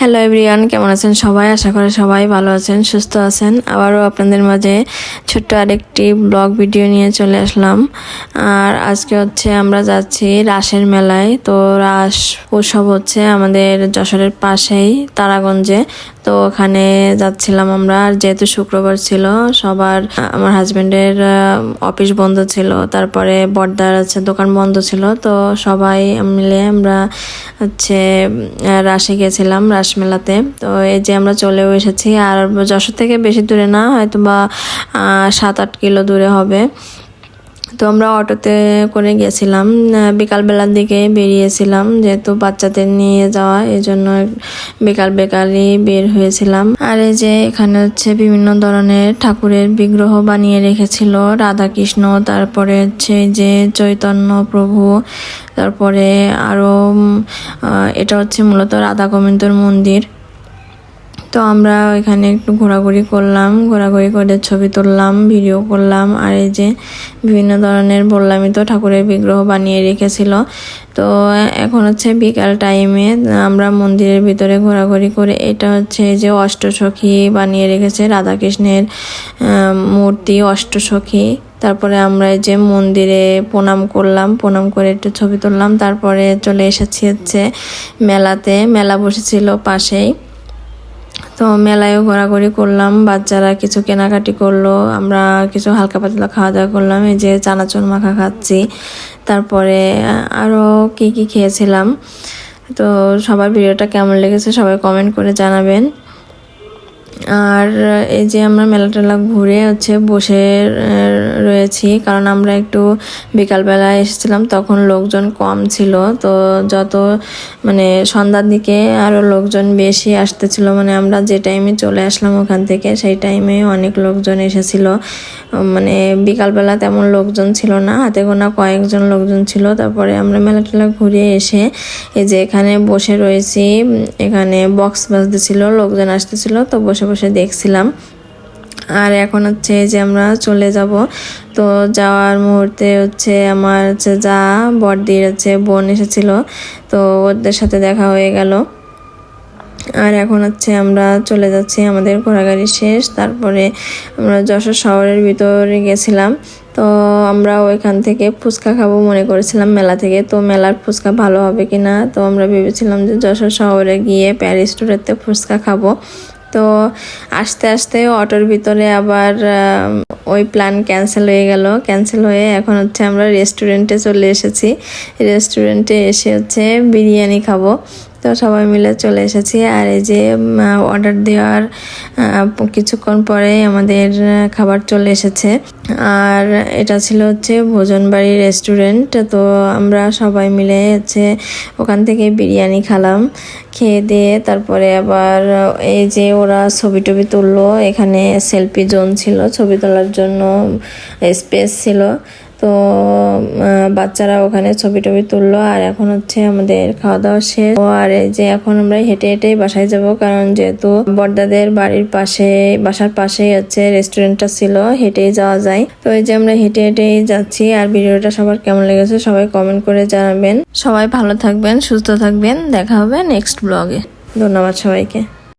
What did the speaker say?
Hello everyone, কেমন আছেন সবাই? আশা করি সবাই ভালো আছেন, সুস্থ আছেন। আবারও আপনাদের মাঝে ছোট্ট আরেকটি ব্লগ ভিডিও নিয়ে চলে আসলাম। আর আজকে আমরা যাচ্ছি রাসের মেলায়। তো রাস উৎসব আমাদের যশোরের পাশেই তারাগঞ্জে। তো ওখানে যাচ্ছিলাম আমরা। আর যেহেতু শুক্রবার ছিল, সবার আমার হাজবেন্ডের অফিস বন্ধ ছিল, তারপরে বড়দার দোকান বন্ধ ছিল। তো সবাই মিলে আমরা রাসে গেছিলাম, রাসমেলাতে। তো এই যে আমরা চলেও এসেছি। আর যশোর থেকে বেশি দূরে না, হয়তো বা 7-8 কিলো দূরে হবে। তো আমরা অটোতে করে গেছিলাম, বিকালবেলার দিকে বেরিয়েছিলাম, যেহেতু বাচ্চাদের নিয়ে যাওয়া, এই জন্য বিকালই বের হয়েছিলাম। আর এই যে এখানে বিভিন্ন ধরনের ঠাকুরের বিগ্রহ বানিয়ে রেখেছিল, রাধা কৃষ্ণ, তারপরে যে চৈতন্য প্রভু, তারপরে আরো এটা মূলত রাধা গোবিন্দর মন্দির। তো আমরা এখানে একটু ঘোরাঘুরি করলাম, ঘোরাঘুরি করে ছবি তুললাম, ভিডিও করলাম। আর এই যে বিভিন্ন ধরনের বললামই তো, ঠাকুরের বিগ্রহ বানিয়ে রেখেছিল। তো এখন বিকাল টাইমে আমরা মন্দিরের ভিতরে ঘোরাঘুরি করে, এটা যে অষ্টসখী বানিয়ে রেখেছে, রাধাকৃষ্ণের মূর্তি অষ্টসখী। তারপরে আমরা এই যে মন্দিরে প্রণাম করলাম, প্রণাম করে একটু ছবি তুললাম। তারপরে চলে এসেছি মেলাতে, মেলা বসেছিল পাশেই। তো মেলায়ও ঘোরাঘুরি করলাম, বাচ্চারা কিছু কেনাকাটি করলো, আমরা কিছু হালকা পাতলা খাওয়া দাওয়া করলাম। এই যে চানাচুর মাখা খাচ্ছি, তারপরে আরও কি খেয়েছিলাম। তো সবার ভিডিওটা কেমন লেগেছে সবাই কমেন্ট করে জানাবেন। আর এই যে আমরা মেলা ঘুরে বসে রয়েছি, কারণ আমরা একটু বিকালবেলা এসেছিলাম, তখন লোকজন কম ছিল। তো যত সন্ধ্যার দিকে আরও লোকজন বেশি আসতেছিল, আমরা যে টাইমে চলে আসলাম ওখান থেকে, সেই টাইমে অনেক লোকজন এসেছিল। বিকালবেলা তেমন লোকজন ছিল না, হাতে গোনা কয়েকজন লোকজন ছিল। তারপরে আমরা মেলা ঘুরে এসে এই যে এখানে বসে রয়েছি, এখানে বক্স বাজতেছিল, লোকজন আসতেছিল, তো বসে বসে দেখছিলাম। আর এখন যে আমরা চলে যাব। তো যাওয়ার মুহূর্তে আমার যা বড়দির বোন এসেছিল, তো ওদের সাথে দেখা হয়ে গেল। আর এখন আমরা চলে যাচ্ছি, আমাদের ঘোরাঘুরি শেষ। তারপরে আমরা যশোর শহরের ভিতরে গেছিলাম। তো আমরা ওইখান থেকে ফুচকা খাবো মনে করেছিলাম মেলা থেকে। তো মেলার ফুচকা ভালো হবে কিনা, তো আমরা ভেবেছিলাম যে যশোর শহরে গিয়ে প্যারিস রেস্টুরেন্টে ফুচকা খাবো। তো আস্তে আস্তে অটোর ভিতরে আবার ওই প্ল্যান ক্যান্সেল হয়ে গেল। ক্যান্সেল হয়ে এখন আমরা রেস্টুরেন্টে চলে এসেছি। রেস্টুরেন্টে এসে বিরিয়ানি খাবো। তো সবাই মিলে চলে এসেছি। আর এই যে অর্ডার দেওয়ার কিছুক্ষণ পরে আমাদের খাবার চলে এসেছে। আর এটা ছিল ভোজনবাড়ি রেস্টুরেন্ট। তো আমরা সবাই মিলে ওখান থেকে বিরিয়ানি খেলাম। খেয়ে দিয়ে তারপরে আবার এই যে ওরা ছবি টবি তুললো, এখানে সেলফি জোন ছিল, ছবি তোলার জন্য স্পেস ছিল। তো বাচ্চারা ওখানে ছবি টবি তুললো। আর এখন আমাদের খাওয়া দাওয়া শেষ। আর এই যে এখন আমরা হেঁটে হেঁটেই বাসায় যাব, কারণ যেহেতু বড়দাদের বাসার পাশেই রেস্টুরেন্টটা ছিল, হেঁটেই যাওয়া যায়। তো এই যে আমরা হেঁটে হেঁটেই যাচ্ছি। আর ভিডিওটা সবার কেমন লেগেছে সবাই কমেন্ট করে জানাবেন। সবাই ভালো থাকবেন, সুস্থ থাকবেন। দেখা হবে নেক্সট ব্লগে। ধন্যবাদ সবাইকে।